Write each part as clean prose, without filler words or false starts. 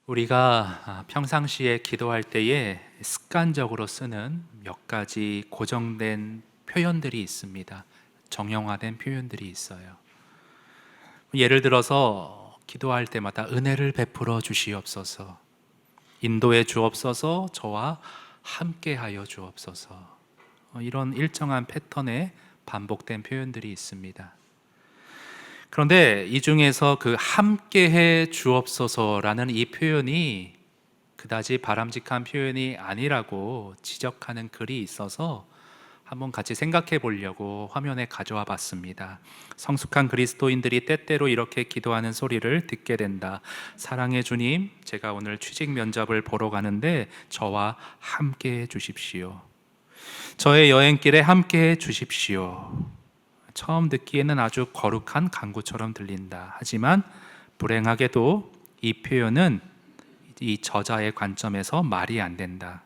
우리가 평상시에 기도할 때에 습관적으로 쓰는 몇 가지 고정된 표현들이 있습니다. 정형화된 표현들이 있어요. 예를 들어서 기도할 때마다 은혜를 베풀어 주시옵소서, 인도해 주옵소서, 저와 함께하여 주옵소서, 이런 일정한 패턴의 반복된 표현들이 있습니다. 그런데 이 중에서 그 함께해 주옵소서라는 이 표현이 그다지 바람직한 표현이 아니라고 지적하는 글이 있어서 한번 같이 생각해 보려고 화면에 가져와 봤습니다. 성숙한 그리스도인들이 때때로 이렇게 기도하는 소리를 듣게 된다. 사랑의 주님, 제가 오늘 취직 면접을 보러 가는데 저와 함께해 주십시오. 저의 여행길에 함께해 주십시오. 처음 듣기에는 아주 거룩한 간구처럼 들린다. 하지만 불행하게도 이 표현은 이 저자의 관점에서 말이 안 된다.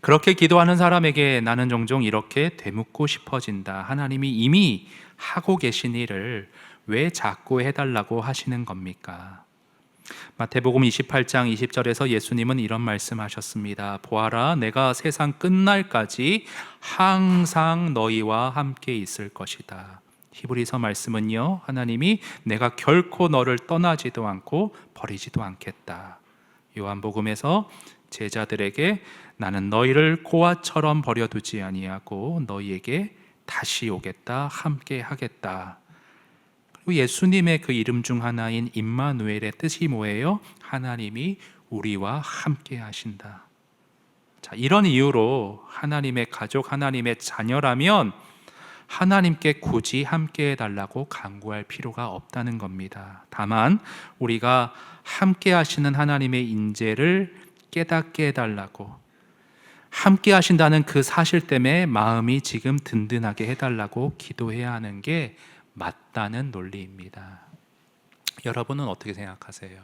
그렇게 기도하는 사람에게 나는 종종 이렇게 되묻고 싶어진다. 하나님이 이미 하고 계신 일을 왜 자꾸 해달라고 하시는 겁니까? 마태복음 28장 20절에서 예수님은 이런 말씀하셨습니다. 보아라, 내가 세상 끝날까지 항상 너희와 함께 있을 것이다. 히브리서 말씀은요, 하나님이 내가 결코 너를 떠나지도 않고 버리지도 않겠다. 요한복음에서 제자들에게 나는 너희를 고아처럼 버려두지 아니하고 너희에게 다시 오겠다, 함께 하겠다. 예수님의 그 이름 중 하나인 임마누엘의 뜻이 뭐예요? 하나님이 우리와 함께 하신다. 자, 이런 이유로 하나님의 가족, 하나님의 자녀라면 하나님께 굳이 함께 해달라고 간구할 필요가 없다는 겁니다. 다만 우리가 함께 하시는 하나님의 인재를 깨닫게 해달라고, 함께 하신다는 그 사실 때문에 마음이 지금 든든하게 해달라고 기도해야 하는 게 맞다는 논리입니다. 여러분은 어떻게 생각하세요?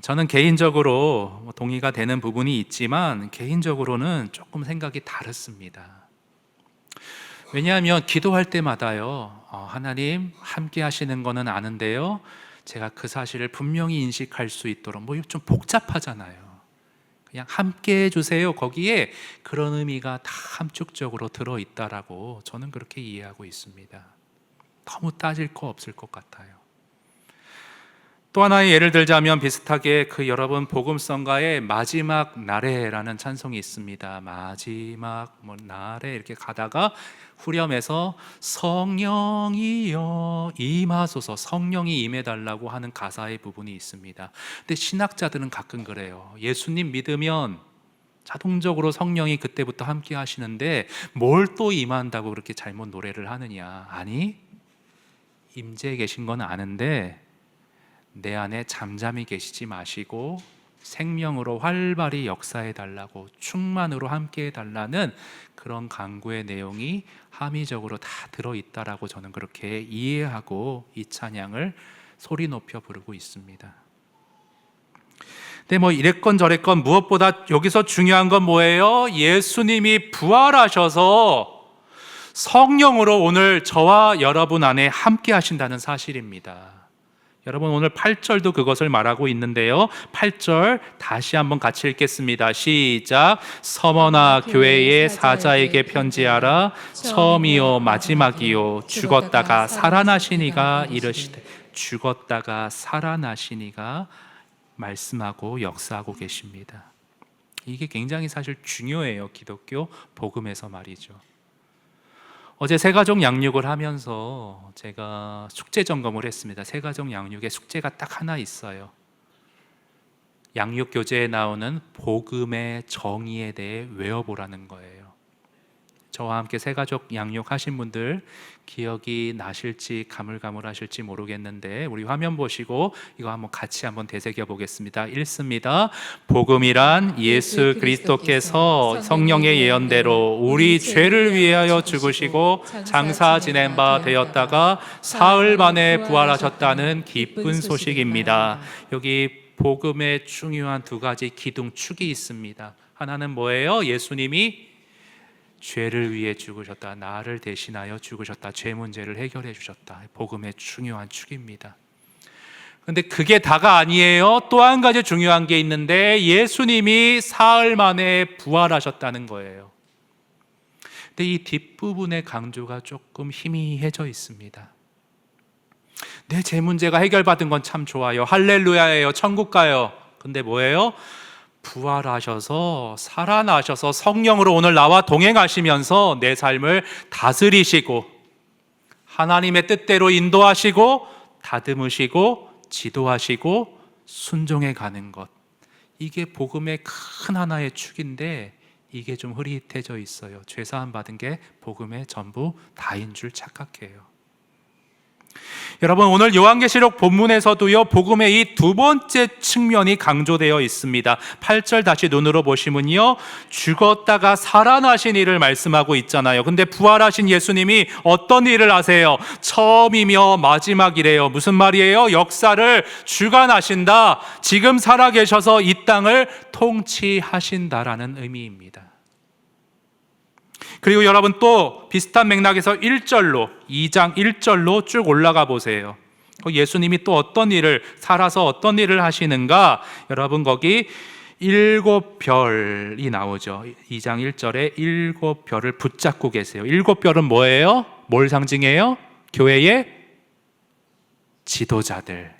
저는 개인적으로 동의가 되는 부분이 있지만 개인적으로는 조금 생각이 다릅니다. 왜냐하면 기도할 때마다요, 하나님 함께 하시는 거는 아는데요, 제가 그 사실을 분명히 인식할 수 있도록 좀 복잡하잖아요. 그냥 함께 해주세요. 거기에 그런 의미가 다 함축적으로 들어있다라고 저는 그렇게 이해하고 있습니다. 너무 따질 거 없을 것 같아요. 또 하나의 예를 들자면 비슷하게 여러분 복음성가의 마지막 날에라는 찬송이 있습니다. 마지막 날에 이렇게 가다가 후렴에서 성령이여 임하소서, 성령이 임해달라고 하는 가사의 부분이 있습니다. 근데 신학자들은 가끔 그래요. 예수님 믿으면 자동적으로 성령이 그때부터 함께 하시는데 뭘 또 임한다고 그렇게 잘못 노래를 하느냐. 아니, 임재해 계신 건 아는데 내 안에 잠잠히 계시지 마시고 생명으로 활발히 역사해 달라고, 충만으로 함께 해달라는 그런 간구의 내용이 함의적으로 다 들어있다라고 저는 그렇게 이해하고 이 찬양을 소리 높여 부르고 있습니다. 근데 이랬건 저랬건 무엇보다 여기서 중요한 건 뭐예요? 예수님이 부활하셔서 성령으로 오늘 저와 여러분 안에 함께 하신다는 사실입니다. 여러분, 오늘 8절도 그것을 말하고 있는데요, 8절 다시 한번 같이 읽겠습니다. 시작. 서머나 교회의 사자에게 편지하라. 처음이요 마지막이요 죽었다가 살아나시니가 이르시되, 죽었다가 살아나시니가 말씀하고 역사하고 계십니다. 이게 굉장히 사실 중요해요. 기독교 복음에서 말이죠. 어제 새가족 양육을 하면서 제가 숙제 점검을 했습니다. 새가족 양육에 숙제가 딱 하나 있어요. 양육 교재에 나오는 복음의 정의에 대해 외워보라는 거예요. 저와 함께 새가족 양육하신 분들 기억이 나실지 가물가물하실지 모르겠는데 우리 화면 보시고 이거 한번 같이 한번 되새겨 보겠습니다. 읽습니다. 복음이란 예수 그리스도께서 성령의 예언대로 우리 죄를 위하여 죽으시고 장사 지낸 바 되었다가 사흘 만에 부활하셨다는 기쁜 소식입니다. 여기 복음의 중요한 두 가지 기둥축이 있습니다. 하나는 뭐예요? 예수님이 죄를 위해 죽으셨다. 나를 대신하여 죽으셨다. 죄 문제를 해결해 주셨다. 복음의 중요한 축입니다. 근데 그게 다가 아니에요. 또 한 가지 중요한 게 있는데 예수님이 사흘 만에 부활하셨다는 거예요. 근데 이 뒷부분의 강조가 조금 희미해져 있습니다. 네, 제 문제가 해결받은 건 참 좋아요. 할렐루야예요. 천국 가요. 근데 뭐예요? 부활하셔서 살아나셔서 성령으로 오늘 나와 동행하시면서 내 삶을 다스리시고 하나님의 뜻대로 인도하시고 다듬으시고 지도하시고 순종해 가는 것, 이게 복음의 큰 하나의 축인데 이게 좀 흐릿해져 있어요. 죄사함 받은 게 복음의 전부 다인 줄 착각해요. 여러분, 오늘 요한계시록 본문에서도요, 복음의 이 두 번째 측면이 강조되어 있습니다. 8절 다시 눈으로 보시면요, 죽었다가 살아나신 일을 말씀하고 있잖아요. 근데 부활하신 예수님이 어떤 일을 하세요? 처음이며 마지막이래요. 무슨 말이에요? 역사를 주관하신다. 지금 살아계셔서 이 땅을 통치하신다라는 의미입니다. 그리고 여러분 또 비슷한 맥락에서 1절로 2장 1절로 쭉 올라가 보세요. 예수님이 또 어떤 일을 살아서 어떤 일을 하시는가? 여러분 거기 7별이 나오죠. 2장 1절에 7별을 붙잡고 계세요. 7별은 뭐예요? 뭘 상징해요? 교회의 지도자들,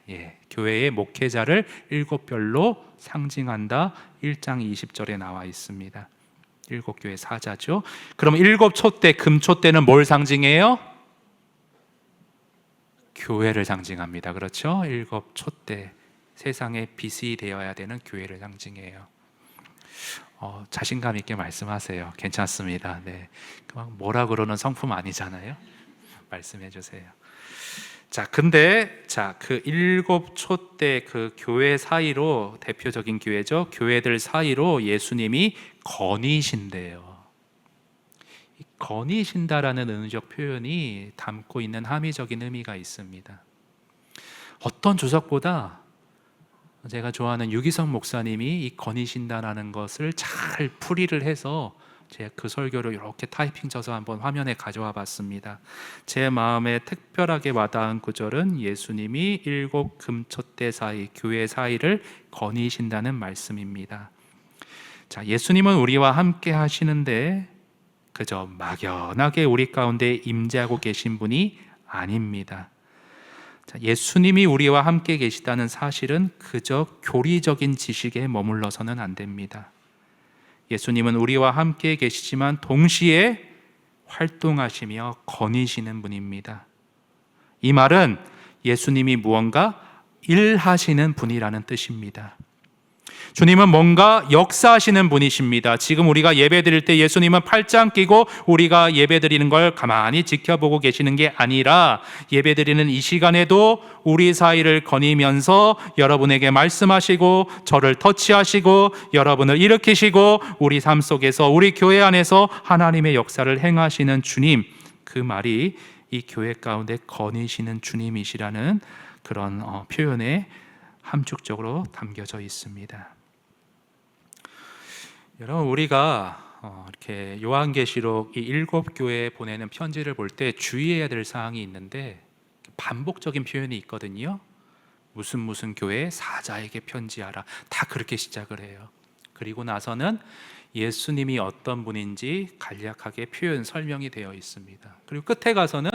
교회의 목회자를 7별로 상징한다. 1장 20절에 나와 있습니다. 7교회 사자죠. 그럼 7촛대, 금촛대는 뭘 상징해요? 교회를 상징합니다. 그렇죠? 7촛대, 세상의 빛이 되어야 되는 교회를 상징해요. 자신감 있게 말씀하세요. 괜찮습니다. 네, 막 뭐라 그러는 성품 아니잖아요. 말씀해 주세요. 근데 그 7촛대 그 교회 사이로, 대표적인 교회죠. 교회들 사이로 예수님이 거니신대요. 거니신다라는 은유적 표현이 담고 있는 함의적인 의미가 있습니다. 어떤 주석보다 제가 좋아하는 유기성 목사님이 이 거니신다라는 것을 잘 풀이를 해서 제가 그 설교를 이렇게 타이핑 쳐서 한번 화면에 가져와 봤습니다. 제 마음에 특별하게 와닿은 구절은 예수님이 7 금촛대 사이, 교회 사이를 거니신다는 말씀입니다. 예수님은 우리와 함께 하시는데 그저 막연하게 우리 가운데 임재하고 계신 분이 아닙니다. 예수님이 우리와 함께 계시다는 사실은 그저 교리적인 지식에 머물러서는 안 됩니다. 예수님은 우리와 함께 계시지만 동시에 활동하시며 거니시는 분입니다. 이 말은 예수님이 무언가 일하시는 분이라는 뜻입니다. 주님은 뭔가 역사하시는 분이십니다. 지금 우리가 예배 드릴 때 예수님은 팔짱 끼고 우리가 예배 드리는 걸 가만히 지켜보고 계시는 게 아니라 예배 드리는 이 시간에도 우리 사이를 거니면서 여러분에게 말씀하시고 저를 터치하시고 여러분을 일으키시고 우리 삶 속에서, 우리 교회 안에서 하나님의 역사를 행하시는 주님, 그 말이 이 교회 가운데 거니시는 주님이시라는 그런 표현에 함축적으로 담겨져 있습니다. 여러분, 우리가 이렇게 요한계시록 이 7교회에 보내는 편지를 볼 때 주의해야 될 사항이 있는데 반복적인 표현이 있거든요. 무슨 교회 사자에게 편지하라, 다 그렇게 시작을 해요. 그리고 나서는 예수님이 어떤 분인지 간략하게 표현 설명이 되어 있습니다. 그리고 끝에 가서는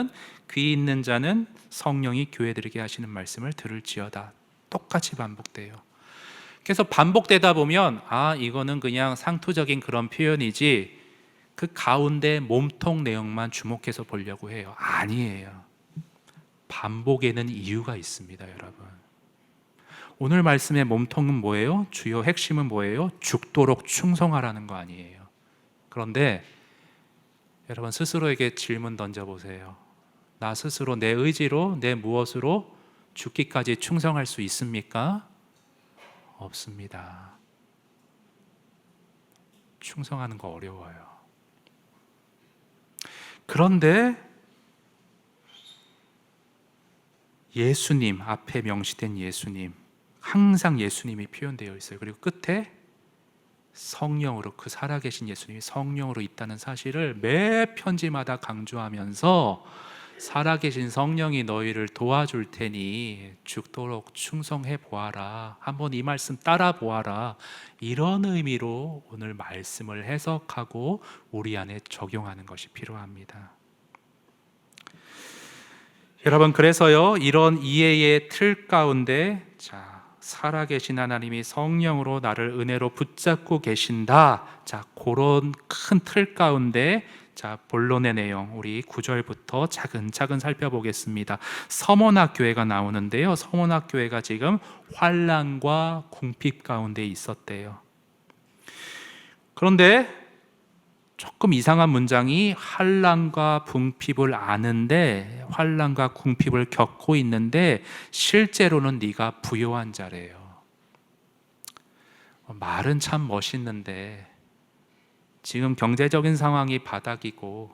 귀 있는 자는 성령이 교회들에게 하시는 말씀을 들을지어다, 똑같이 반복돼요. 그래서 반복되다 보면 이거는 그냥 상투적인 그런 표현이지 그 가운데 몸통 내용만 주목해서 보려고 해요. 아니에요. 반복에는 이유가 있습니다, 여러분. 오늘 말씀의 몸통은 뭐예요? 주요 핵심은 뭐예요? 죽도록 충성하라는 거 아니에요. 그런데 여러분 스스로에게 질문 던져보세요. 나 스스로 내 의지로, 내 무엇으로 죽기까지 충성할 수 있습니까? 없습니다. 충성하는 거 어려워요. 그런데 예수님, 앞에 명시된 예수님, 항상 예수님이 표현되어 있어요. 그리고 끝에 성령으로, 그 살아계신 예수님이 성령으로 있다는 사실을 매 편지마다 강조하면서 살아계신 성령이 너희를 도와줄 테니 죽도록 충성해 보아라. 한번 이 말씀 따라 보아라. 이런 의미로 오늘 말씀을 해석하고 우리 안에 적용하는 것이 필요합니다. 여러분, 그래서요, 이런 이해의 틀 가운데 살아계신 하나님이 성령으로 나를 은혜로 붙잡고 계신다. 그런 큰 틀 가운데 본론의 내용 우리 9절부터 차근차근 살펴보겠습니다. 서머나 교회가 나오는데요, 서머나 교회가 지금 환난과 궁핍 가운데 있었대요. 그런데 조금 이상한 문장이 환난과 궁핍을 아는데, 환난과 궁핍을 겪고 있는데 실제로는 네가 부요한 자래요. 말은 참 멋있는데 지금 경제적인 상황이 바닥이고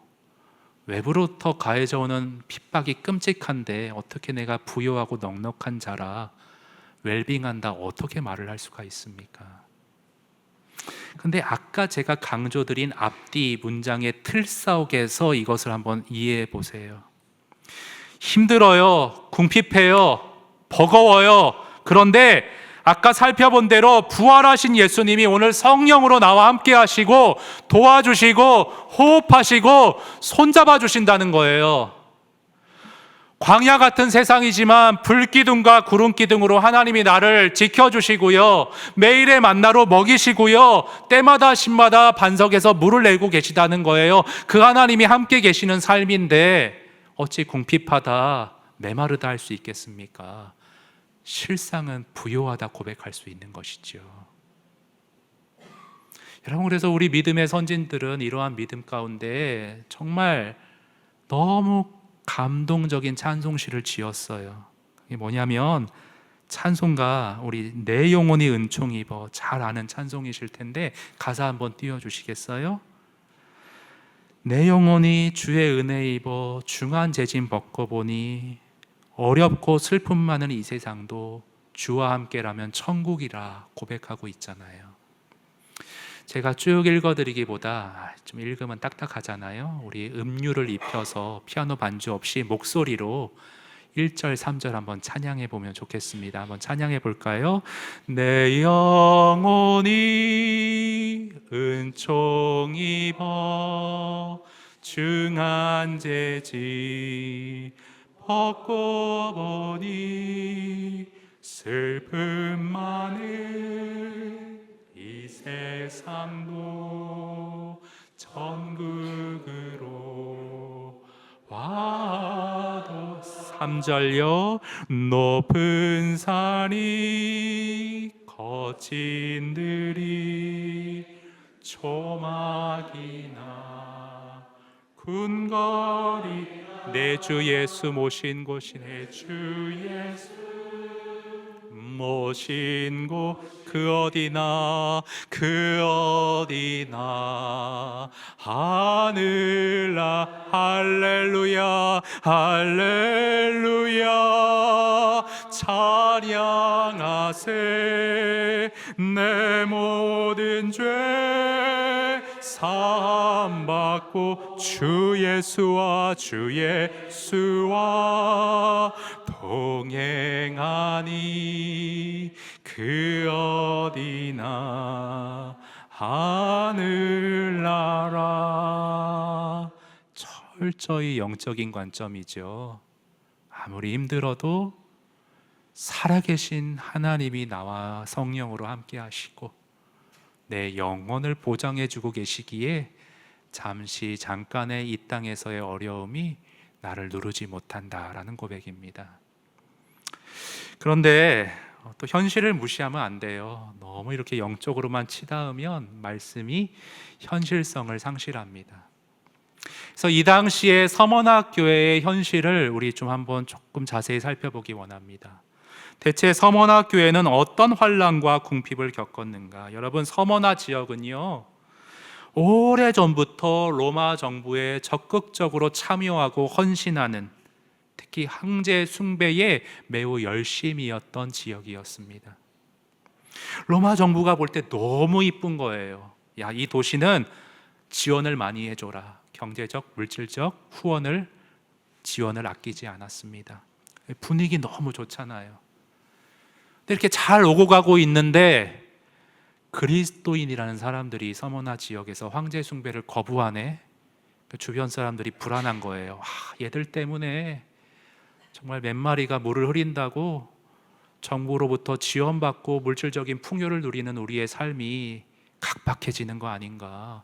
외부로부터 가해져 오는 핍박이 끔찍한데 어떻게 내가 부요하고 넉넉한 자라 웰빙한다, 어떻게 말을 할 수가 있습니까? 근데 아까 제가 강조드린 앞뒤 문장의 틀 속에서 이것을 한번 이해해 보세요. 힘들어요, 궁핍해요, 버거워요. 그런데 아까 살펴본 대로 부활하신 예수님이 오늘 성령으로 나와 함께 하시고 도와주시고 호흡하시고 손잡아 주신다는 거예요. 광야 같은 세상이지만 불기둥과 구름기둥으로 하나님이 나를 지켜주시고요, 매일의 만나로 먹이시고요, 때마다 신마다 반석에서 물을 내고 계시다는 거예요. 그 하나님이 함께 계시는 삶인데 어찌 궁핍하다, 메마르다 할 수 있겠습니까? 실상은 부요하다 고백할 수 있는 것이죠. 여러분, 그래서 우리 믿음의 선진들은 이러한 믿음 가운데 정말 너무 감동적인 찬송시를 지었어요. 이게 뭐냐면 찬송가, 우리 내 영혼이 은총 입어, 잘 아는 찬송이실 텐데 가사 한번 띄워주시겠어요? 내 영혼이 주의 은혜 입어 중한 재짐 벗고보니 어렵고 슬픔 많은 이 세상도 주와 함께라면 천국이라 고백하고 있잖아요. 제가 쭉 읽어드리기보다 좀 읽으면 딱딱하잖아요. 우리 음률을 입혀서 피아노 반주 없이 목소리로 1절, 3절 한번 찬양해 보면 좋겠습니다. 한번 찬양해 볼까요? 내 영혼이 은총 입어 중한 재짐 벗고 보니 슬픔 많은 이 세상도 천국으로 와도 3절요. 높은 산이 거친 들이 조막이나 군거리 내 주 예수 모신 곳이 내 주 예수 모신 곳 그 어디나 그 어디나 하늘나 할렐루야 할렐루야 찬양하세 내 모든 죄 사함받고 주 예수와 동행하니 그 어디나 하늘나라. 철저히 영적인 관점이죠. 아무리 힘들어도 살아계신 하나님이 나와 성령으로 함께 하시고 내 영혼을 보장해 주고 계시기에 잠깐의 이 땅에서의 어려움이 나를 누르지 못한다라는 고백입니다. 그런데 또 현실을 무시하면 안 돼요. 너무 이렇게 영적으로만 치닫으면 말씀이 현실성을 상실합니다. 그래서 이 당시에 서머나 교회의 현실을 우리 조금 자세히 살펴보기 원합니다. 대체 서머나 교회는 어떤 환난과 궁핍을 겪었는가? 여러분, 서머나 지역은요, 오래전부터 로마 정부에 적극적으로 참여하고 헌신하는, 특히 황제 숭배에 매우 열심이었던 지역이었습니다. 로마 정부가 볼 때 너무 이쁜 거예요. 야, 이 도시는 지원을 많이 해줘라. 경제적, 물질적 후원을 지원을 아끼지 않았습니다. 분위기 너무 좋잖아요. 근데 이렇게 잘 오고 가고 있는데 그리스도인이라는 사람들이 서머나 지역에서 황제 숭배를 거부하네. 주변 사람들이 불안한 거예요. 얘들 때문에 정말 몇 마리가 물을 흐린다고 정부로부터 지원받고 물질적인 풍요를 누리는 우리의 삶이 각박해지는 거 아닌가.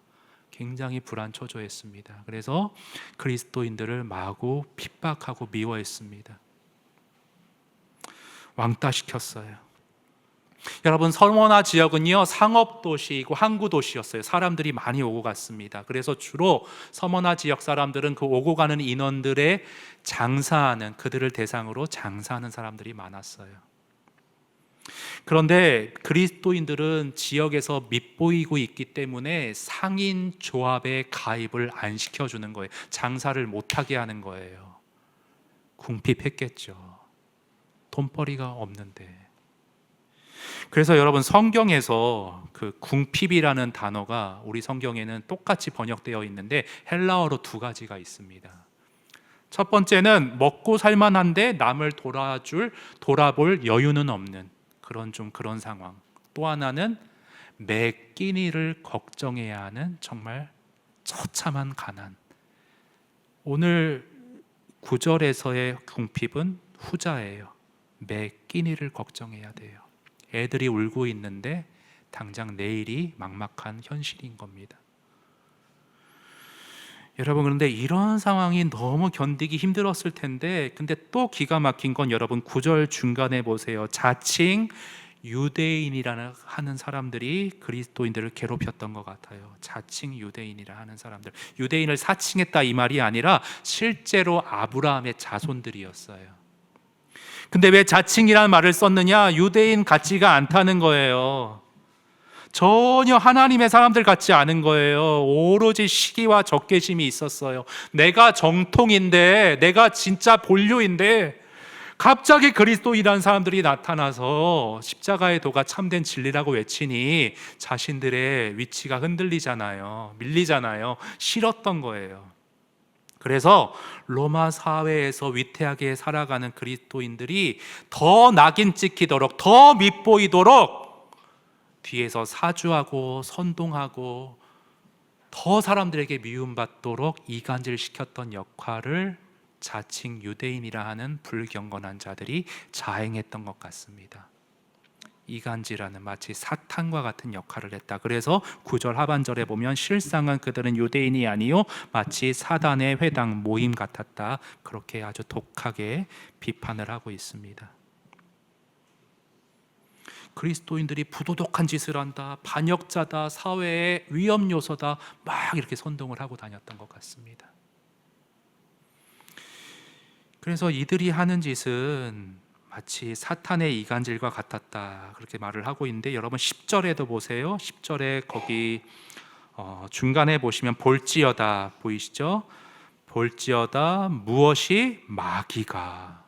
굉장히 불안초조했습니다. 그래서 그리스도인들을 마구 핍박하고 미워했습니다. 왕따시켰어요. 여러분, 서머나 지역은요 상업도시이고 항구도시였어요. 사람들이 많이 오고 갔습니다. 그래서 주로 서머나 지역 사람들은 그 오고 가는 인원들의 장사하는, 그들을 대상으로 장사하는 사람들이 많았어요. 그런데 그리스도인들은 지역에서 밉보이고 있기 때문에 상인 조합에 가입을 안 시켜주는 거예요. 장사를 못하게 하는 거예요. 궁핍했겠죠. 돈벌이가 없는데. 그래서 여러분, 성경에서 그 궁핍이라는 단어가 우리 성경에는 똑같이 번역되어 있는데 헬라어로 두 가지가 있습니다. 첫 번째는 먹고 살만한데 남을 돌아볼 여유는 없는 그런 상황. 또 하나는 매 끼니를 걱정해야 하는 정말 처참한 가난. 오늘 9절에서의 궁핍은 후자예요. 매 끼니를 걱정해야 돼요. 애들이 울고 있는데 당장 내일이 막막한 현실인 겁니다. 여러분, 그런데 이런 상황이 너무 견디기 힘들었을 텐데, 근데 또 기가 막힌 건 여러분 9절 중간에 보세요. 자칭 유대인이라는 하는 사람들이 그리스도인들을 괴롭혔던 것 같아요. 자칭 유대인이라 하는 사람들, 유대인을 사칭했다 이 말이 아니라 실제로 아브라함의 자손들이었어요. 근데 왜 자칭이라는 말을 썼느냐? 유대인 같지가 않다는 거예요. 전혀 하나님의 사람들 같지 않은 거예요. 오로지 시기와 적개심이 있었어요. 내가 정통인데, 내가 진짜 본류인데 갑자기 그리스도인이라는 사람들이 나타나서 십자가의 도가 참된 진리라고 외치니 자신들의 위치가 흔들리잖아요. 밀리잖아요. 싫었던 거예요. 그래서 로마 사회에서 위태하게 살아가는 그리스도인들이 더 낙인 찍히도록, 더 밉보이도록 뒤에서 사주하고 선동하고 더 사람들에게 미움받도록 이간질시켰던 역할을 자칭 유대인이라 하는 불경건한 자들이 자행했던 것 같습니다. 이간질하는, 마치 사탄과 같은 역할을 했다. 그래서 9절 하반절에 보면 실상은 그들은 유대인이 아니요 마치 사단의 회당 모임 같았다. 그렇게 아주 독하게 비판을 하고 있습니다. 그리스도인들이 부도덕한 짓을 한다, 반역자다, 사회의 위험 요소다, 막 이렇게 선동을 하고 다녔던 것 같습니다. 그래서 이들이 하는 짓은 마치 사탄의 이간질과 같았다, 그렇게 말을 하고 있는데, 여러분 10절에도 보세요. 10절에 거기 중간에 보시면 볼지어다 보이시죠? 볼지어다 무엇이 마귀가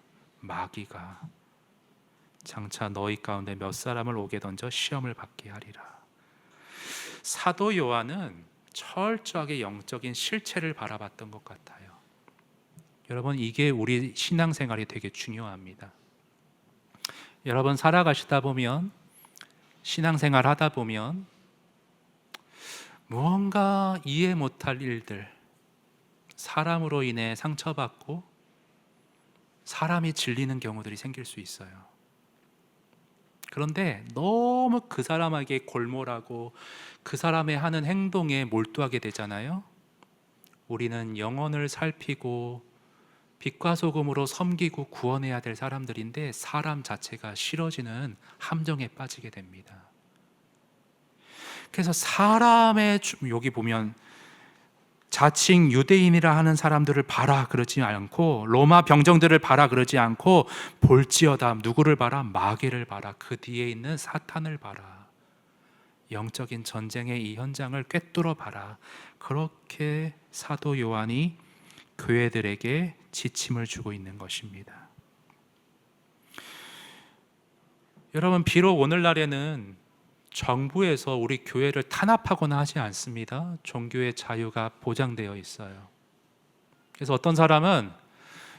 장차 너희 가운데 몇 사람을 오게 던져 시험을 받게 하리라. 사도 요한은 철저하게 영적인 실체를 바라봤던 것 같아요. 여러분, 이게 우리 신앙생활이 되게 중요합니다. 여러분, 살아가시다 보면, 신앙생활 하다 보면 무언가 이해 못할 일들, 사람으로 인해 상처받고 사람이 질리는 경우들이 생길 수 있어요. 그런데 너무 그 사람에게 골몰하고 그 사람의 하는 행동에 몰두하게 되잖아요. 우리는 영혼을 살피고 빛과 소금으로 섬기고 구원해야 될 사람들인데 사람 자체가 싫어지는 함정에 빠지게 됩니다. 그래서 사람의, 여기 보면 자칭 유대인이라 하는 사람들을 봐라 그러지 않고, 로마 병정들을 봐라 그러지 않고, 볼지어다, 누구를 봐라? 마귀를 봐라. 그 뒤에 있는 사탄을 봐라. 영적인 전쟁의 이 현장을 꿰뚫어 봐라. 그렇게 사도 요한이 교회들에게 지침을 주고 있는 것입니다. 여러분, 비록 오늘날에는 정부에서 우리 교회를 탄압하거나 하지 않습니다. 종교의 자유가 보장되어 있어요. 그래서 어떤 사람은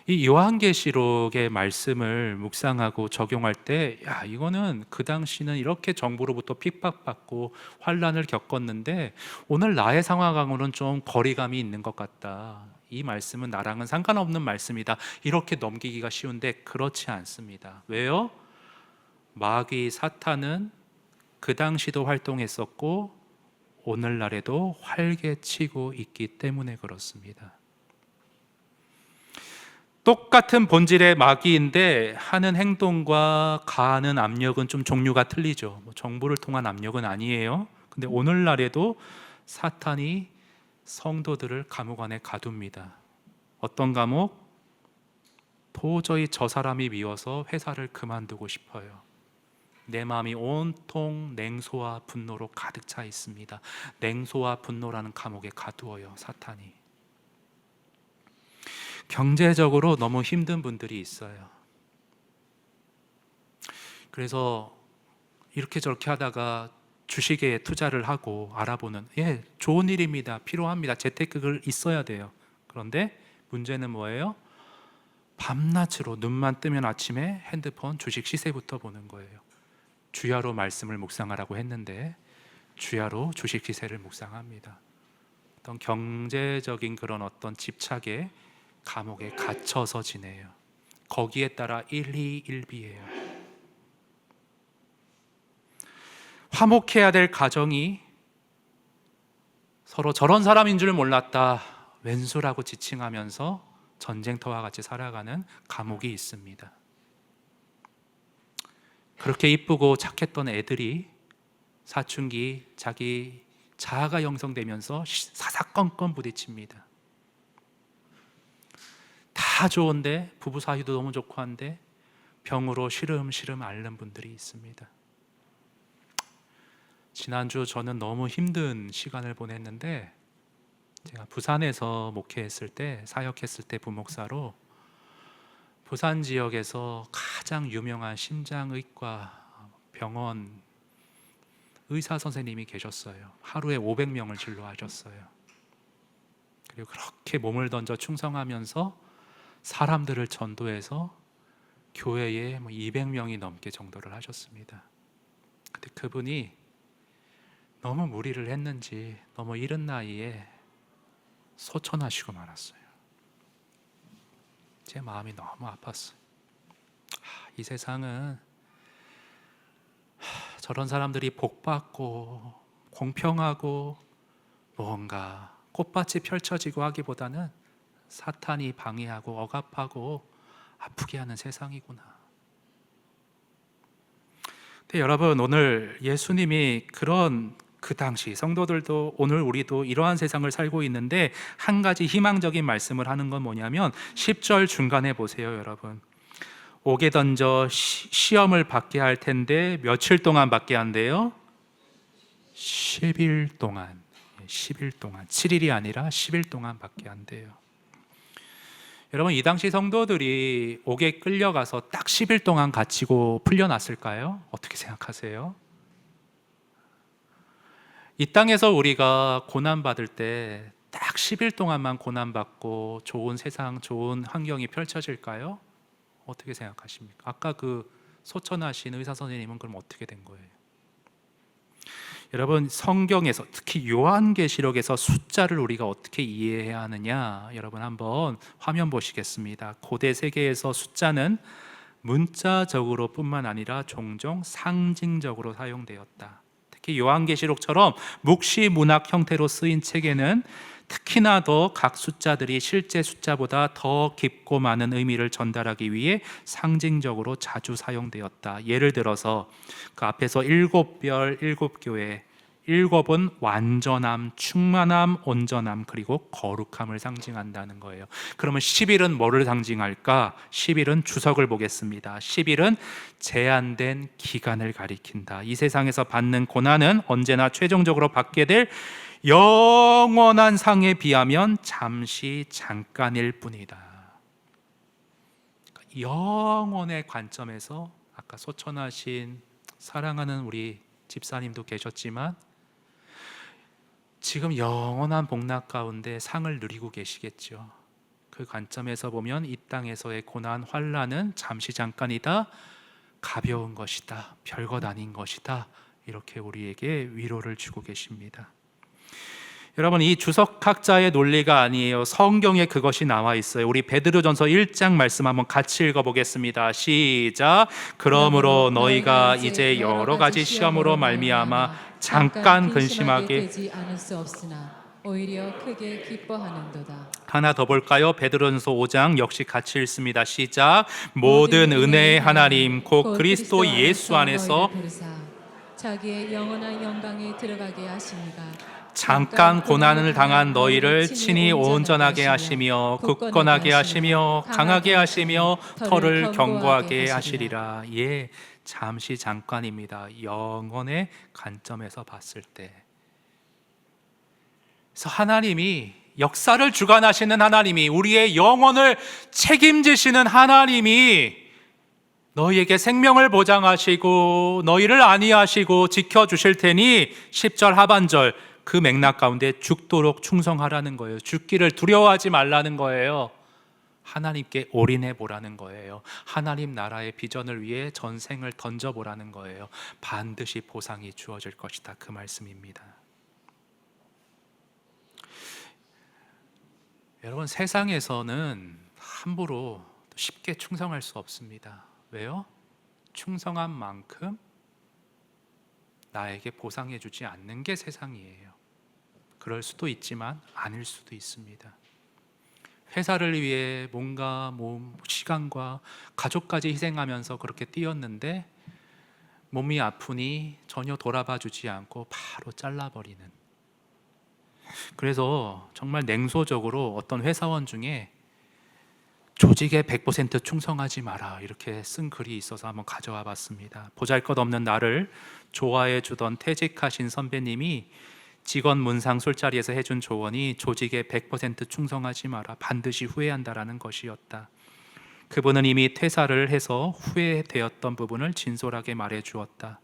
이 요한계시록의 말씀을 묵상하고 적용할 때, 야, 이거는 그 당시는 이렇게 정부로부터 핍박받고 환란을 겪었는데 오늘 나의 상황하고는 좀 거리감이 있는 것 같다. 이 말씀은 나랑은 상관없는 말씀이다. 이렇게 넘기기가 쉬운데 그렇지 않습니다. 왜요? 마귀 사탄은 그 당시도 활동했었고 오늘날에도 활개치고 있기 때문에 그렇습니다. 똑같은 본질의 마귀인데 하는 행동과 가하는 압력은 좀 종류가 틀리죠. 정보를 통한 압력은 아니에요. 근데 오늘날에도 사탄이 성도들을 감옥 안에 가둡니다. 어떤 감옥? 도저히 저 사람이 미워서 회사를 그만두고 싶어요. 내 마음이 온통 냉소와 분노로 가득 차 있습니다. 냉소와 분노라는 감옥에 가두어요, 사탄이. 경제적으로 너무 힘든 분들이 있어요. 그래서 이렇게 저렇게 하다가 주식에 투자를 하고 알아보는, 좋은 일입니다. 필요합니다. 재테크가 있어야 돼요. 그런데 문제는 뭐예요? 밤낮으로 눈만 뜨면 아침에 핸드폰 주식 시세부터 보는 거예요. 주야로 말씀을 묵상하라고 했는데 주야로 주식 시세를 묵상합니다. 어떤 경제적인 그런 어떤 집착에 감옥에 갇혀서 지내요. 거기에 따라 일희일비예요. 화목해야 될 가정이 서로 저런 사람인 줄 몰랐다, 왼수라고 지칭하면서 전쟁터와 같이 살아가는 감옥이 있습니다. 그렇게 이쁘고 착했던 애들이 사춘기 자기 자아가 형성되면서 사사건건 부딪힙니다. 다 좋은데 부부 사이도 너무 좋고 한데 병으로 시름시름 앓는 분들이 있습니다. 지난주 저는 너무 힘든 시간을 보냈는데, 제가 부산에서 목회했을 때, 사역했을 때 부목사로 부산 지역에서 가장 유명한 심장의과 병원 의사 선생님이 계셨어요. 하루에 500명을 진료하셨어요. 그리고 그렇게 몸을 던져 충성하면서 사람들을 전도해서 교회에 200명이 넘게 전도를 하셨습니다. 근데 그분이 너무 무리를 했는지 너무 이른 나이에 소천하시고 말았어요. 제 마음이 너무 아팠어요. 이 세상은 저런 사람들이 복받고 공평하고 뭔가 꽃밭이 펼쳐지고 하기보다는 사탄이 방해하고 억압하고 아프게 하는 세상이구나. 근데 여러분, 오늘 예수님이 그런 그 당시 성도들도 오늘 우리도 이러한 세상을 살고 있는데 한 가지 희망적인 말씀을 하는 건 뭐냐면 10절 중간에 보세요. 여러분, 옥에 던져 시험을 받게 할 텐데 며칠 동안 받게 한대요? 10일 동안. 10일 동안, 7일이 아니라 10일 동안 받게 한대요. 여러분, 이 당시 성도들이 옥에 끌려가서 딱 10일 동안 갇히고 풀려났을까요? 어떻게 생각하세요? 이 땅에서 우리가 고난받을 때 딱 10일 동안만 고난받고 좋은 세상, 좋은 환경이 펼쳐질까요? 어떻게 생각하십니까? 아까 그 소천하신 의사 선생님은 그럼 어떻게 된 거예요? 여러분, 성경에서 특히 요한계시록에서 숫자를 우리가 어떻게 이해해야 하느냐, 여러분 한번 화면 보시겠습니다. 고대 세계에서 숫자는 문자적으로 뿐만 아니라 종종 상징적으로 사용되었다. 특히 요한계시록처럼 묵시 문학 형태로 쓰인 책에는 특히나 더 각 숫자들이 실제 숫자보다 더 깊고 많은 의미를 전달하기 위해 상징적으로 자주 사용되었다. 예를 들어서 그 앞에서 7별 7교회, 7은 완전함, 충만함, 온전함, 그리고 거룩함을 상징한다는 거예요. 그러면 10일은 뭐를 상징할까? 10일은 주석을 보겠습니다. 10일은 제한된 기간을 가리킨다. 이 세상에서 받는 고난은 언제나 최종적으로 받게 될 영원한 상에 비하면 잠깐일 뿐이다. 영원의 관점에서 아까 소천하신 사랑하는 우리 집사님도 계셨지만 지금 영원한 복락 가운데 상을 누리고 계시겠죠. 그 관점에서 보면 이 땅에서의 고난, 환난은 잠시 잠깐이다, 가벼운 것이다, 별것 아닌 것이다, 이렇게 우리에게 위로를 주고 계십니다. 여러분, 이 주석학자의 논리가 아니에요. 성경에 그것이 나와 있어요. 우리 베드로전서 1장 말씀 한번 같이 읽어보겠습니다. 시작. 그러므로 너희가 이제 여러 가지 시험으로 말미암아 잠깐 근심하게 되지 않을 수 없으나 오히려 크게 기뻐하는도다. 하나 더 볼까요? 베드로전서 5장 역시 같이 읽습니다. 시작. 모든 은혜의 하나님 곧 그리스도 예수 안에서 자기의 영원한 영광에 들어가게 하십니다. 잠깐 고난을 당한 너희를 친히 온전하게 하시며 굳건하게 하시며 강하게 하시며 털을 견고하게 하시리라. 예, 잠시 잠깐입니다. 영혼의 관점에서 봤을 때. 그래서 하나님이, 역사를 주관하시는 하나님이, 우리의 영혼을 책임지시는 하나님이 너희에게 생명을 보장하시고 너희를 안위하시고 지켜주실 테니 10절 하반절 그 맥락 가운데 죽도록 충성하라는 거예요. 죽기를 두려워하지 말라는 거예요. 하나님께 올인해 보라는 거예요. 하나님 나라의 비전을 위해 전생을 던져보라는 거예요. 반드시 보상이 주어질 것이다, 그 말씀입니다. 여러분, 세상에서는 함부로 쉽게 충성할 수 없습니다. 왜요? 충성한 만큼 나에게 보상해 주지 않는 게 세상이에요. 그럴 수도 있지만 아닐 수도 있습니다. 회사를 위해 뭔가 시간과 가족까지 희생하면서 그렇게 뛰었는데 몸이 아프니 전혀 돌아봐 주지 않고 바로 잘라버리는. 그래서 정말 냉소적으로 어떤 회사원 중에 조직에 100% 충성하지 마라, 이렇게 쓴 글이 있어서 한번 가져와 봤습니다. 보잘것없는 나를 좋아해 주던 퇴직하신 선배님이 직원 문상 술자리에서 해준 조언이 조직에 100% 충성하지 마라, 반드시 후회한다라는 것이었다. 그분은 이미 퇴사를 해서 후회되었던 부분을 진솔하게 말해 주었다.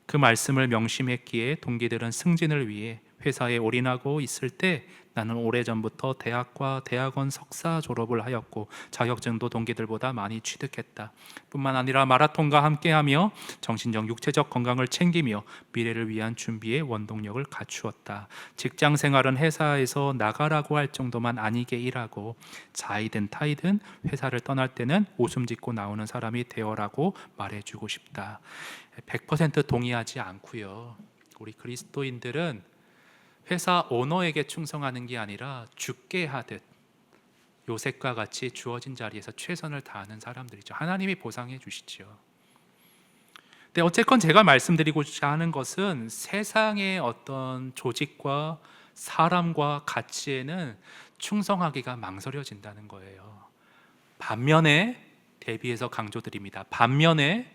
그 말씀을 명심했기에 동기들은 승진을 위해 회사에 올인하고 있을 때 나는 오래전부터 대학과 대학원 석사 졸업을 하였고 자격증도 동기들보다 많이 취득했다. 뿐만 아니라 마라톤과 함께하며 정신적 육체적 건강을 챙기며 미래를 위한 준비에 원동력을 갖추었다. 직장 생활은 회사에서 나가라고 할 정도만 아니게 일하고 자이든 타이든 회사를 떠날 때는 웃음 짓고 나오는 사람이 되어라고 말해주고 싶다. 100% 동의하지 않고요. 우리 그리스도인들은 회사 오너에게 충성하는 게 아니라 죽게 하듯 요셉과 같이 주어진 자리에서 최선을 다하는 사람들이죠. 하나님이 보상해 주시죠. 근데 어쨌건 제가 말씀드리고자 하는 것은 세상의 어떤 조직과 사람과 가치에는 충성하기가 망설여진다는 거예요. 반면에 대비해서 강조드립니다. 반면에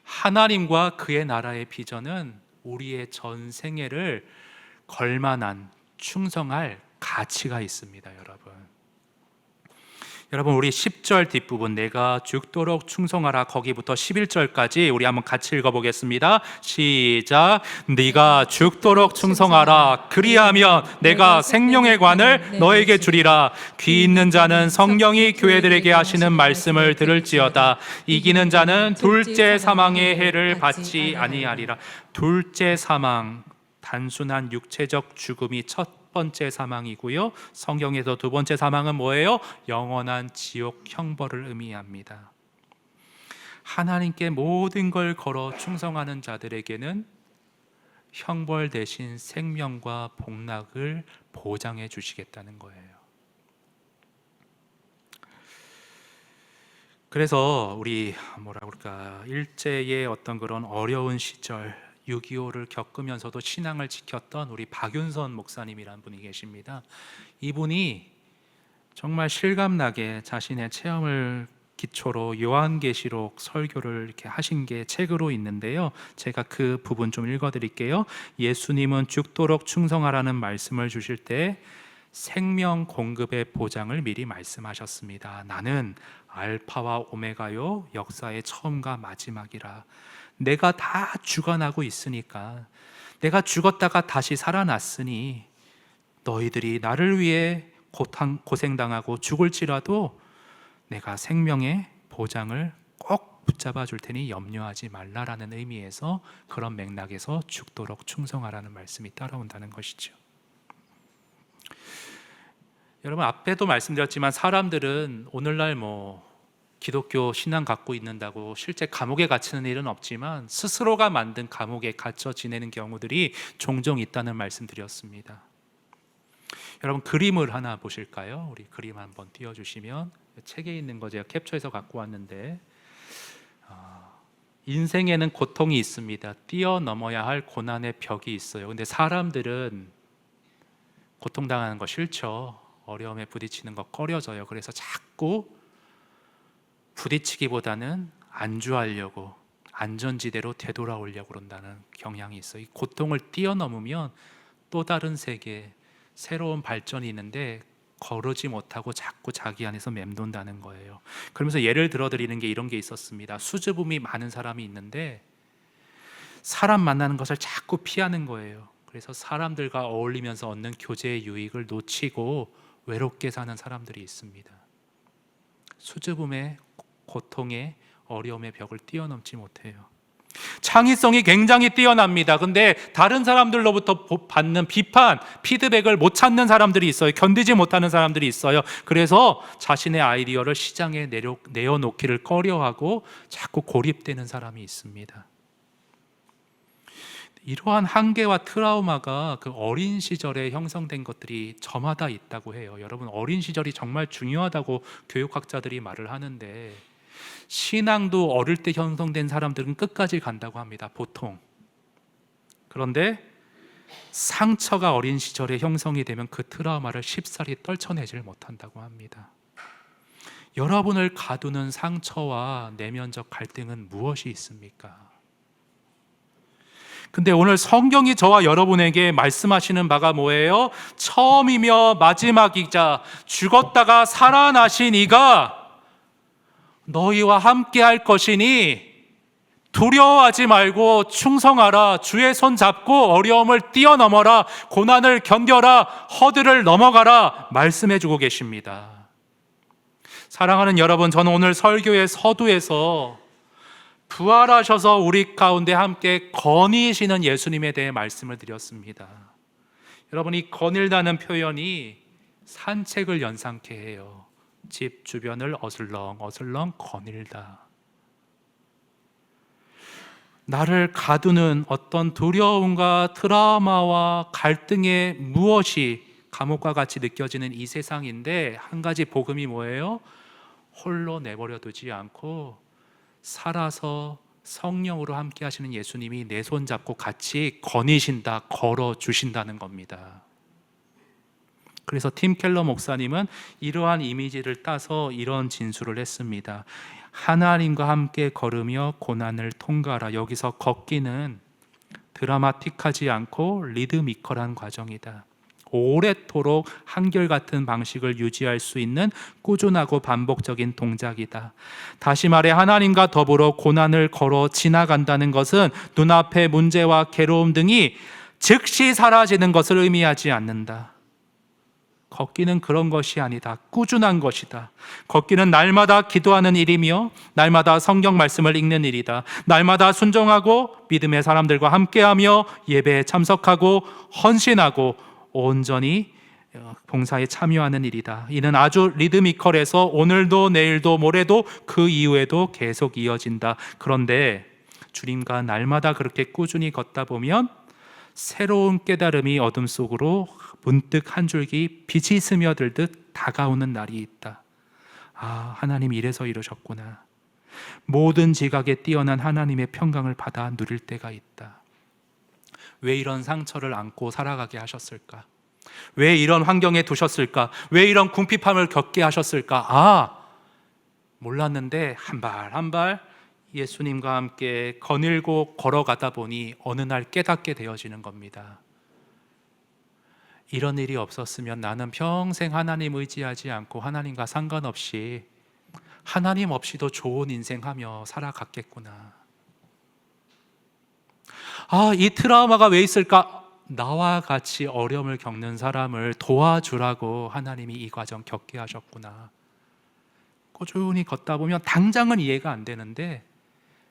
하나님과 그의 나라의 비전은 우리의 전 생애를 걸만한 충성할 가치가 있습니다. 여러분, 우리 10절 뒷부분 내가 죽도록 충성하라, 거기부터 11절까지 우리 한번 같이 읽어보겠습니다. 시작. 네가 죽도록 충성하라, 그리하면 내가 생명의 관을 너에게 주리라. 귀 있는 자는 성령이 교회들에게 하시는 말씀을 들을지어다. 이기는 자는 둘째 사망의 해를 받지 아니하리라. 둘째 사망, 단순한 육체적 죽음이 첫 번째 사망이고요. 성경에서 두 번째 사망은 뭐예요? 영원한 지옥 형벌을 의미합니다. 하나님께 모든 걸 걸어 충성하는 자들에게는 형벌 대신 생명과 복락을 보장해 주시겠다는 거예요. 그래서 우리 일제의 어떤 그런 어려운 시절 6.25를 겪으면서도 신앙을 지켰던 우리 박윤선 목사님이라는 분이 계십니다. 이분이 정말 실감나게 자신의 체험을 기초로 요한계시록 설교를 이렇게 하신 게 책으로 있는데요. 제가 그 부분 좀 읽어드릴게요. 예수님은 죽도록 충성하라는 말씀을 주실 때 생명 공급의 보장을 미리 말씀하셨습니다. 나는 알파와 오메가요, 역사의 처음과 마지막이라. 내가 다 주관하고 있으니까, 내가 죽었다가 다시 살아났으니 너희들이 나를 위해 고생당하고 죽을지라도 내가 생명의 보장을 꼭 붙잡아 줄 테니 염려하지 말라라는 의미에서 그런 맥락에서 죽도록 충성하라는 말씀이 따라온다는 것이죠. 여러분, 앞에도 말씀드렸지만 사람들은 오늘날 기독교 신앙 갖고 있는다고 실제 감옥에 갇히는 일은 없지만 스스로가 만든 감옥에 갇혀 지내는 경우들이 종종 있다는 말씀드렸습니다. 여러분, 그림을 하나 보실까요? 우리 그림 한번 띄워주시면, 책에 있는 거 제가 캡처해서 갖고 왔는데, 인생에는 고통이 있습니다. 뛰어넘어야 할 고난의 벽이 있어요. 근데 사람들은 고통당하는 거 싫죠. 어려움에 부딪히는 거 꺼려져요. 그래서 자꾸 부딪히기보다는 안주하려고, 안전지대로 되돌아오려고 그런다는 경향이 있어요. 이 고통을 뛰어넘으면 또 다른 세계, 새로운 발전이 있는데 거르지 못하고 자꾸 자기 안에서 맴돈다는 거예요. 그러면서 예를 들어드리는 게 이런 게 있었습니다. 수줍음이 많은 사람이 있는데 사람 만나는 것을 자꾸 피하는 거예요. 그래서 사람들과 어울리면서 얻는 교제의 유익을 놓치고 외롭게 사는 사람들이 있습니다. 수줍음의 고통의 어려움의 벽을 뛰어넘지 못해요. 창의성이 굉장히 뛰어납니다. 근데 다른 사람들로부터 받는 비판, 피드백을 못 찾는 사람들이 있어요. 견디지 못하는 사람들이 있어요. 그래서 자신의 아이디어를 시장에 내어놓기를 꺼려하고 자꾸 고립되는 사람이 있습니다. 이러한 한계와 트라우마가 그 어린 시절에 형성된 것들이 저마다 있다고 해요. 여러분, 어린 시절이 정말 중요하다고 교육학자들이 말을 하는데, 신앙도 어릴 때 형성된 사람들은 끝까지 간다고 합니다, 보통. 그런데 상처가 어린 시절에 형성이 되면 그 트라우마를 쉽사리 떨쳐내질 못한다고 합니다. 여러분을 가두는 상처와 내면적 갈등은 무엇이 있습니까? 근데 오늘 성경이 저와 여러분에게 말씀하시는 바가 뭐예요? 처음이며 마지막이자 죽었다가 살아나신 이가 너희와 함께 할 것이니 두려워하지 말고 충성하라. 주의 손 잡고 어려움을 뛰어넘어라. 고난을 견뎌라. 허들을 넘어가라. 말씀해 주고 계십니다. 사랑하는 여러분, 저는 오늘 설교의 서두에서 부활하셔서 우리 가운데 함께 거니시는 예수님에 대해 말씀을 드렸습니다. 여러분, 이 거닐다는 표현이 산책을 연상케 해요. 집 주변을 어슬렁 거닐다. 나를 가두는 어떤 두려움과 트라우마와 갈등의 무엇이 감옥과 같이 느껴지는 이 세상인데, 한 가지 복음이 뭐예요? 홀로 내버려 두지 않고 살아서 성령으로 함께 하시는 예수님이 내 손 잡고 같이 거니신다, 걸어주신다는 겁니다. 그래서 팀 켈러 목사님은 이러한 이미지를 따서 이런 진술을 했습니다. 하나님과 함께 걸으며 고난을 통과하라. 여기서 걷기는 드라마틱하지 않고 리드미컬한 과정이다. 오랫도록 한결같은 방식을 유지할 수 있는 꾸준하고 반복적인 동작이다. 다시 말해, 하나님과 더불어 고난을 걸어 지나간다는 것은 눈앞의 문제와 괴로움 등이 즉시 사라지는 것을 의미하지 않는다. 걷기는 그런 것이 아니다. 꾸준한 것이다. 걷기는 날마다 기도하는 일이며 날마다 성경 말씀을 읽는 일이다. 날마다 순종하고 믿음의 사람들과 함께하며 예배에 참석하고 헌신하고 온전히 봉사에 참여하는 일이다. 이는 아주 리드미컬해서 오늘도 내일도 모레도 그 이후에도 계속 이어진다. 그런데 주님과 날마다 그렇게 꾸준히 걷다 보면 새로운 깨달음이 어둠 속으로 문득 한 줄기 빛이 스며들듯 다가오는 날이 있다. 아, 하나님 이래서 이러셨구나. 모든 지각에 뛰어난 하나님의 평강을 받아 누릴 때가 있다. 왜 이런 상처를 안고 살아가게 하셨을까? 왜 이런 환경에 두셨을까? 왜 이런 궁핍함을 겪게 하셨을까? 아, 몰랐는데 한 발 한 발 예수님과 함께 거닐고 걸어가다 보니 어느 날 깨닫게 되어지는 겁니다. 이런 일이 없었으면 나는 평생 하나님 의지하지 않고 하나님과 상관없이 하나님 없이도 좋은 인생하며 살아갔겠구나. 아, 이 트라우마가 왜 있을까? 나와 같이 어려움을 겪는 사람을 도와주라고 하나님이 이 과정 겪게 하셨구나. 꾸준히 걷다 보면 당장은 이해가 안 되는데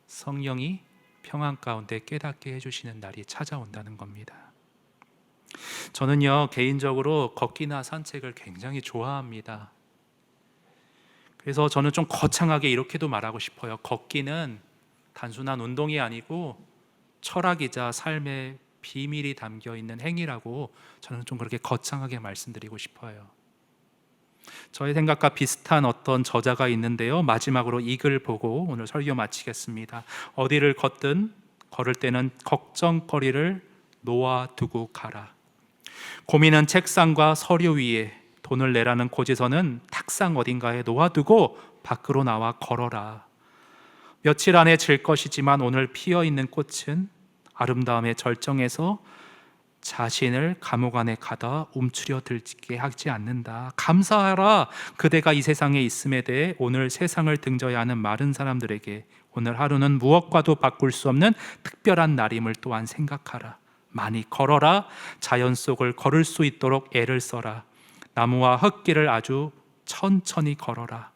성령이 평안 가운데 깨닫게 해주시는 날이 찾아온다는 겁니다. 저는요, 개인적으로 걷기나 산책을 굉장히 좋아합니다. 그래서 저는 좀 거창하게 이렇게도 말하고 싶어요. 걷기는 단순한 운동이 아니고 철학이자 삶의 비밀이 담겨 있는 행위라고 저는 좀 그렇게 거창하게 말씀드리고 싶어요. 저의 생각과 비슷한 어떤 저자가 있는데요, 마지막으로 이 글 보고 오늘 설교 마치겠습니다. 어디를 걷든 걸을 때는 걱정거리를 놓아두고 가라. 고민은 책상과 서류 위에, 돈을 내라는 고지서는 탁상 어딘가에 놓아두고 밖으로 나와 걸어라. 며칠 안에 질 것이지만 오늘 피어있는 꽃은 아름다움의 절정에서 자신을 감옥 안에 가다 움츠려 들게 하지 않는다. 감사하라. 그대가 이 세상에 있음에 대해 오늘 세상을 등져야 하는 마른 사람들에게 오늘 하루는 무엇과도 바꿀 수 없는 특별한 날임을 또한 생각하라. 많이 걸어라. 자연 속을 걸을 수 있도록 애를 써라. 나무와 흙길을 아주 천천히 걸어라.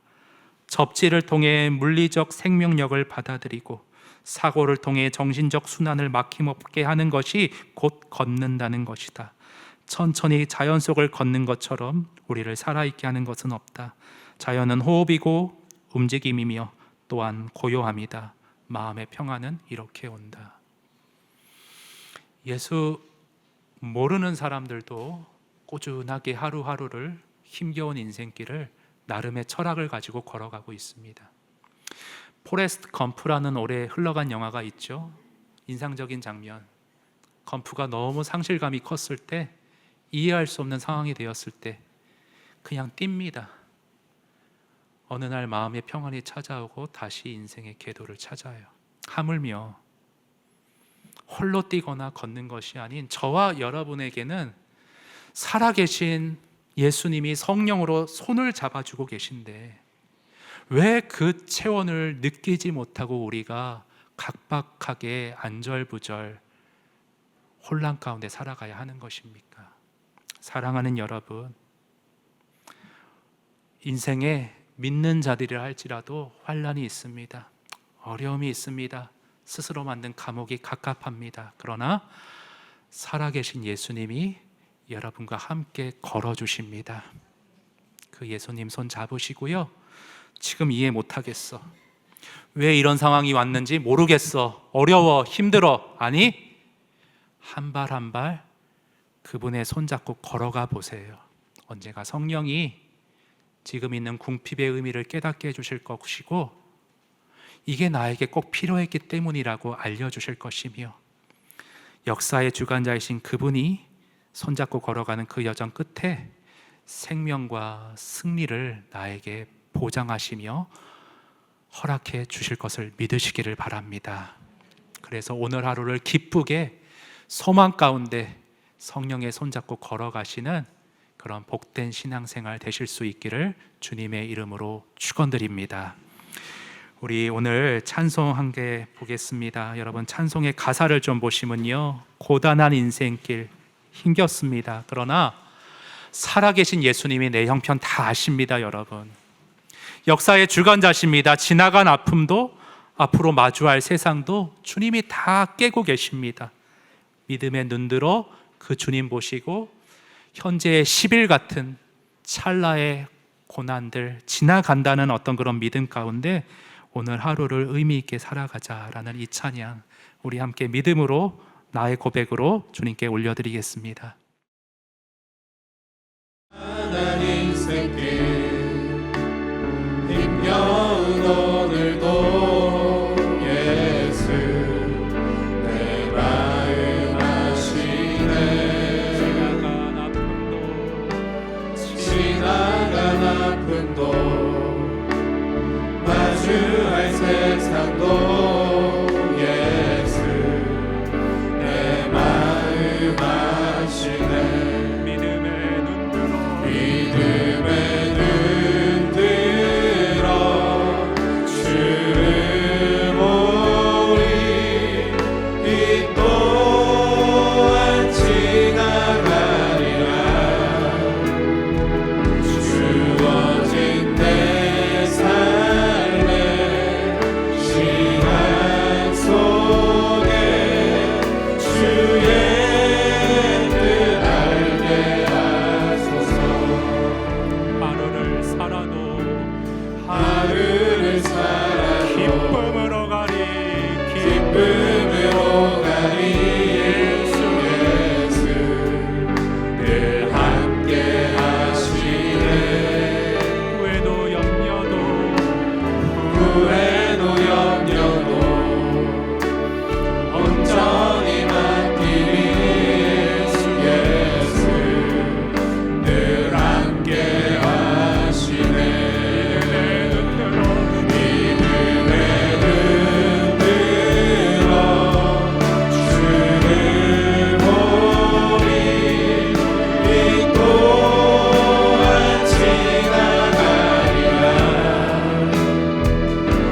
접지를 통해 물리적 생명력을 받아들이고 사고를 통해 정신적 순환을 막힘없게 하는 것이 곧 걷는다는 것이다. 천천히 자연 속을 걷는 것처럼 우리를 살아있게 하는 것은 없다. 자연은 호흡이고 움직임이며 또한 고요함이다. 마음의 평안은 이렇게 온다. 예수 모르는 사람들도 꾸준하게 하루하루를 힘겨운 인생길을 나름의 철학을 가지고 걸어가고 있습니다. 포레스트 검프라는 올해 흘러간 영화가 있죠. 인상적인 장면, 검프가 너무 상실감이 컸을 때, 이해할 수 없는 상황이 되었을 때 그냥 뜁니다. 어느 날 마음의 평안이 찾아오고 다시 인생의 궤도를 찾아요. 하물며 홀로 뛰거나 걷는 것이 아닌 저와 여러분에게는 살아계신 예수님이 성령으로 손을 잡아주고 계신데 왜 그 체온을 느끼지 못하고 우리가 각박하게 안절부절 혼란 가운데 살아가야 하는 것입니까? 사랑하는 여러분, 인생에 믿는 자들이라 할지라도 환난이 있습니다. 어려움이 있습니다. 스스로 만든 감옥이 갑갑합니다. 그러나 살아계신 예수님이 여러분과 함께 걸어주십니다. 그 예수님 손 잡으시고요, 지금 이해 못하겠어, 왜 이런 상황이 왔는지 모르겠어, 어려워, 힘들어, 아니, 한 발 한 발 그분의 손 잡고 걸어가 보세요. 언젠가 성령이 지금 있는 궁핍의 의미를 깨닫게 해주실 것이고 이게 나에게 꼭 필요했기 때문이라고 알려주실 것이며 역사의 주관자이신 그분이 손잡고 걸어가는 그 여정 끝에 생명과 승리를 나에게 보장하시며 허락해 주실 것을 믿으시기를 바랍니다. 그래서 오늘 하루를 기쁘게 소망 가운데 성령의 손잡고 걸어가시는 그런 복된 신앙생활 되실 수 있기를 주님의 이름으로 축원드립니다. 우리 오늘 찬송 한 개 보겠습니다. 여러분, 찬송의 가사를 좀 보시면요, 고단한 인생길 힘겹습니다. 그러나 살아계신 예수님이 내 형편 다 아십니다. 여러분, 역사의 주관자십니다. 지나간 아픔도 앞으로 마주할 세상도 주님이 다 깨고 계십니다. 믿음의 눈들어 그 주님 보시고 현재의 10일 같은 찰나의 고난들 지나간다는 어떤 그런 믿음 가운데 오늘 하루를 의미 있게 살아가자라는 이 찬양, 우리 함께 믿음으로 나의 고백으로 주님께 올려드리겠습니다. 하나님 새길 힘겨운 오늘도 예수 내 마음 아시네. 지나간 아픔도 마주할 세상도 예수 내 마음 아시네. 기쁨으로 가리 예수 늘 함께 하시네 후회도 염려도 후회도 염려도 온전히 맡기리 예수 늘 함께 하시네 믿음에 흔들어 주를 보리 이 또한 지나가리라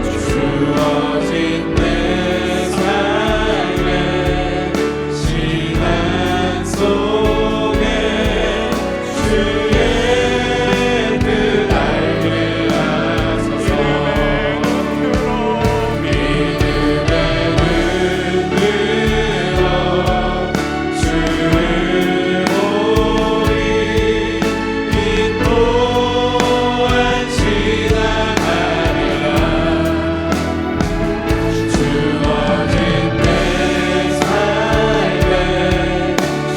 주어진 내 삶의 시간 속에 주의 뜻 알게 하소서 믿음에 흔들어 주를 보리 이 또한 지나가리라 주어진 내 삶의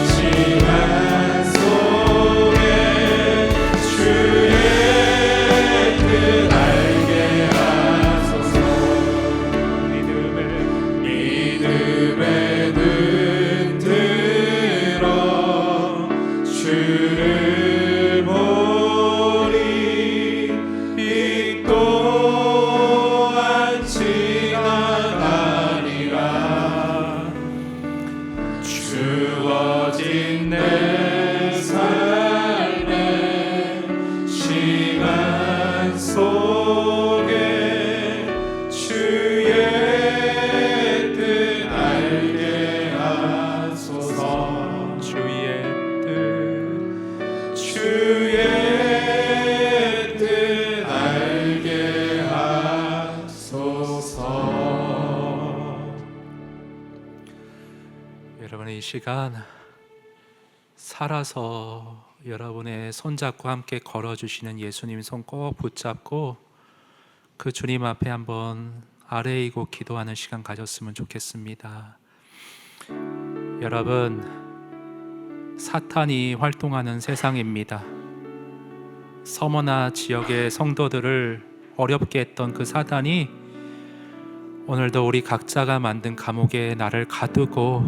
시간 속에 주의 뜻 알게 하소서 믿음에 흔들어 주를 보리 이 또한 지나가리라 주어진 내 삶의 시간 속에 주의 뜻 알게 하소서 주의 뜻 주의 뜻 알게 하소서 여러분 이 시간 살아서 여러분의 손잡고 함께 걸어주시는 예수님 손 꼭 붙잡고 그 주님 앞에 한번 아뢰이고 기도하는 시간 가졌으면 좋겠습니다. 여러분, 사탄이 활동하는 세상입니다. 서머나 지역의 성도들을 어렵게 했던 그 사단이 오늘도 우리 각자가 만든 감옥에 나를 가두고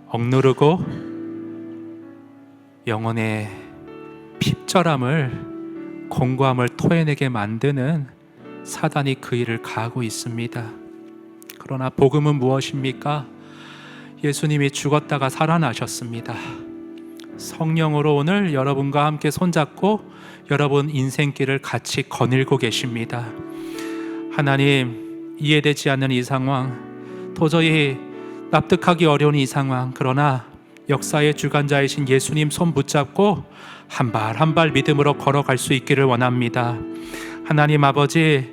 억누르고 영혼의 핍절함을 공고함을 토해내게 만드는 사단이 그 일을 가하고 있습니다. 그러나 복음은 무엇입니까? 예수님이 죽었다가 살아나셨습니다. 성령으로 오늘 여러분과 함께 손잡고 여러분 인생길을 같이 거닐고 계십니다. 하나님, 이해되지 않는 이 상황, 도저히 납득하기 어려운 이 상황, 그러나 역사의 주관자이신 예수님 손 붙잡고 한 발 한 발 믿음으로 걸어갈 수 있기를 원합니다. 하나님 아버지,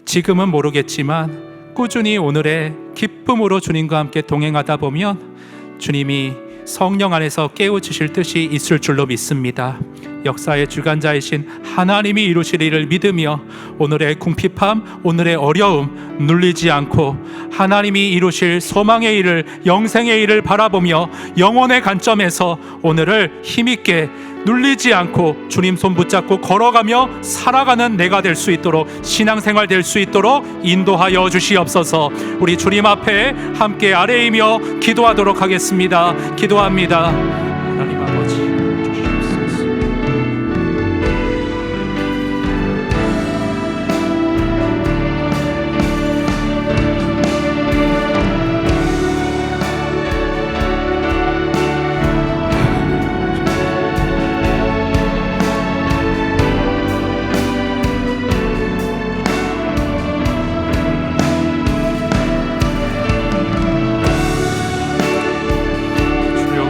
지금은 모르겠지만 꾸준히 오늘의 기쁨으로 주님과 함께 동행하다 보면 주님이 성령 안에서 깨우치실 뜻이 있을 줄로 믿습니다. 역사의 주관자이신 하나님이 이루실 일을 믿으며 오늘의 궁핍함, 오늘의 어려움 눌리지 않고 하나님이 이루실 소망의 일을, 영생의 일을 바라보며 영혼의 관점에서 오늘을 힘있게 눌리지 않고 주님 손 붙잡고 걸어가며 살아가는 내가 될 수 있도록, 신앙생활 될 수 있도록 인도하여 주시옵소서. 우리 주님 앞에 함께 아뢰이며 기도하도록 하겠습니다. 기도합니다. 하나님 아버지, 주시옵소서. 주여,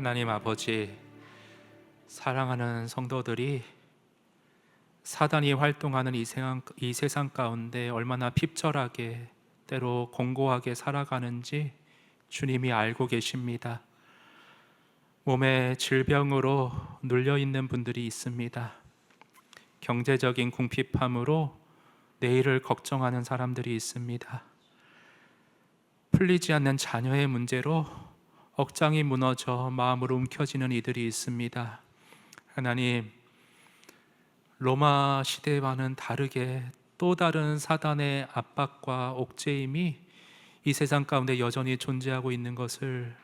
하나님 아버지, 사랑하는 성도들이 사단이 활동하는 이 세상 가운데 얼마나 핍절하게, 때로 공고하게 살아가는지 주님이 알고 계십니다. 몸에 질병으로 눌려있는 분들이 있습니다. 경제적인 궁핍함으로 내일을 걱정하는 사람들이 있습니다. 풀리지 않는 자녀의 문제로 억장이 무너져 마음으로 움켜쥐는 이들이 있습니다. 하나님, 로마 시대와는 다르게 또 다른 사단의 압박과 옥죄임이 이 세상 가운데 여전히 존재하고 있는 것을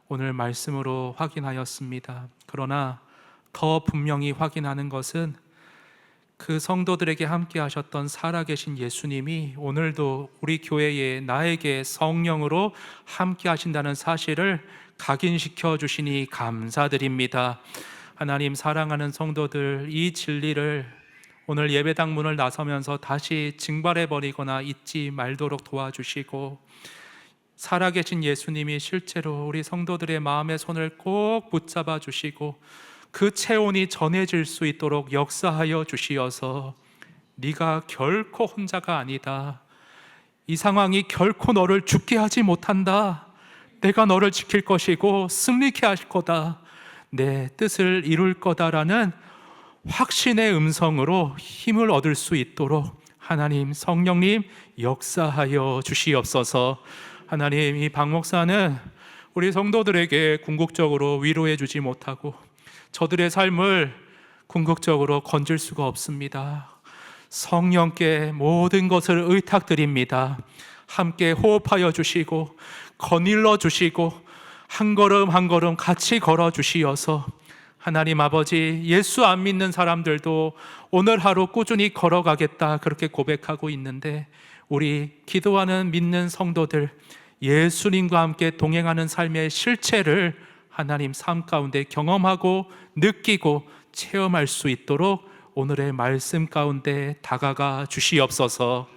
오늘 말씀으로 확인하였습니다. 그러나 더 분명히 확인하는 것은 그 성도들에게 함께 하셨던 살아계신 예수님이 오늘도 우리 교회에 나에게 성령으로 함께 하신다는 사실을 각인시켜 주시니 감사드립니다. 하나님, 사랑하는 성도들, 이 진리를 오늘 예배당 문을 나서면서 다시 증발해 버리거나 잊지 말도록 도와주시고, 살아계신 예수님이 실제로 우리 성도들의 마음의 손을 꼭 붙잡아 주시고 그 체온이 전해질 수 있도록 역사하여 주시어서 네가 결코 혼자가 아니다, 이 상황이 결코 너를 죽게 하지 못한다, 내가 너를 지킬 것이고 승리케 할 거다, 내 뜻을 이룰 거다라는 확신의 음성으로 힘을 얻을 수 있도록 하나님, 성령님 역사하여 주시옵소서. 하나님, 이 박 목사는 우리 성도들에게 궁극적으로 위로해 주지 못하고 저들의 삶을 궁극적으로 건질 수가 없습니다. 성령께 모든 것을 의탁드립니다. 함께 호흡하여 주시고 거닐러 주시고 한 걸음 한 걸음 같이 걸어 주시어서 하나님 아버지, 예수 안 믿는 사람들도 오늘 하루 꾸준히 걸어가겠다 그렇게 고백하고 있는데, 우리 기도하는 믿는 성도들, 예수님과 함께 동행하는 삶의 실체를 하나님 삶 가운데 경험하고 느끼고 체험할 수 있도록 오늘의 말씀 가운데 다가가 주시옵소서.